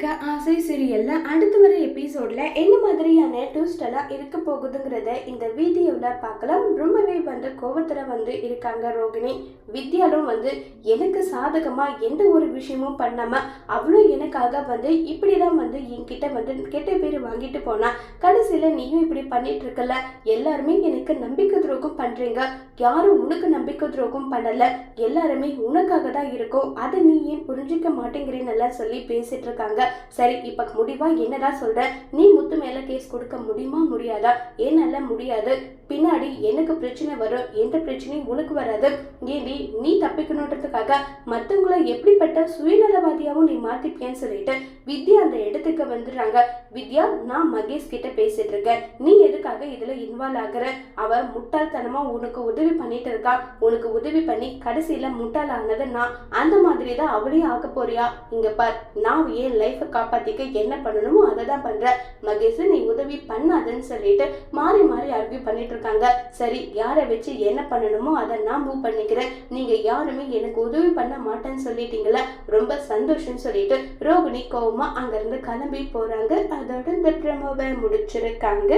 இருக்க ஆசை சீரியல்ல அடுத்து வர எபிசோட்ல என்ன மாதிரியான ட்விஸ்ட் எல்லாம் இருக்க போகுதுங்கிறத இந்த வீடியோவில் பார்க்கலாம். ரொம்பவே கோவத்துல இருக்காங்க ரோகிணி. வித்யாலும் எனக்கு சாதகமா எந்த ஒரு விஷயமும் பண்ணாம அவளும் எனக்காக இப்படிதான் என்கிட்ட கெட்ட பேர் வாங்கிட்டு போனா, கடைசியில நீயும் இப்படி பண்ணிட்டு இருக்கல, எல்லாருமே எனக்கு நம்பிக்கை துரோகம் பண்றீங்க, யாரும் உனக்கு நம்பிக்கை துரோகம் பண்ணல, எல்லாருமே உனக்காக தான் இருக்கும், அதை நீ ஏன் புரிஞ்சிக்க மாட்டேங்கிறேன்னு சொல்லி பேசிட்டு இருக்காங்க. சரி, இப்ப முடிவா என்னதான் சொல்ற, நீ முத்து மேல கேஸ் கொடுக்க முடியுமா முடியாதா? என்னால முடியாது, பின்னாடி எனக்கு பிரச்சனை வரும், எந்த பிரச்சனையும் உனக்கு வராது, ஏண்டி நீ தப்பிக்கணுன்றதுக்காக மத்தவங்களை எப்படிப்பட்ட சுயநலவாதியாவும் நீ மாத்திப்பியான்னு சொல்லிட்டு வித்யா அந்த இடத்துக்கு வந்துடுறாங்க. வித்யா, நான் மகேஷ் கிட்ட பேசிட்டு இருக்கேன், நீ எதுக்காக இதுல இன்வால்வ் ஆகுற? அவ முட்டாள்தனமா உனக்கு உதவி பண்ணிட்டு இருக்கா, உனக்கு உதவி பண்ணி கடைசியில முட்டாள் ஆனது நான், அந்த மாதிரி தான் அவளையும் ஆக்க போறியா? இங்க பார், நான் என் லைஃபை காப்பாத்திக்க என்ன பண்ணணுமோ அதை தான் பண்றேன், மகேஷ் நீ உதவி பண்ணாதுன்னு சொல்லிட்டு மாறி மாறி ஆர்கியூ பண்ணிட்டு இருக்காங்க. சரி, யாரை வச்சு என்ன பண்ணணுமோ அதை நான் மூவ் பண்ணிக்கிறேன், நீங்க யாருமே எனக்கு உதவி பண்ண மாட்டேன்னு சொல்லிட்டீங்களா, ரொம்ப சந்தோஷம் சொல்லிட்டு ரோகிணி கோவமா அங்கிருந்து கிளம்பி போறாங்க. அதோட இந்த ப்ரோமோவை முடிச்சிருக்காங்க.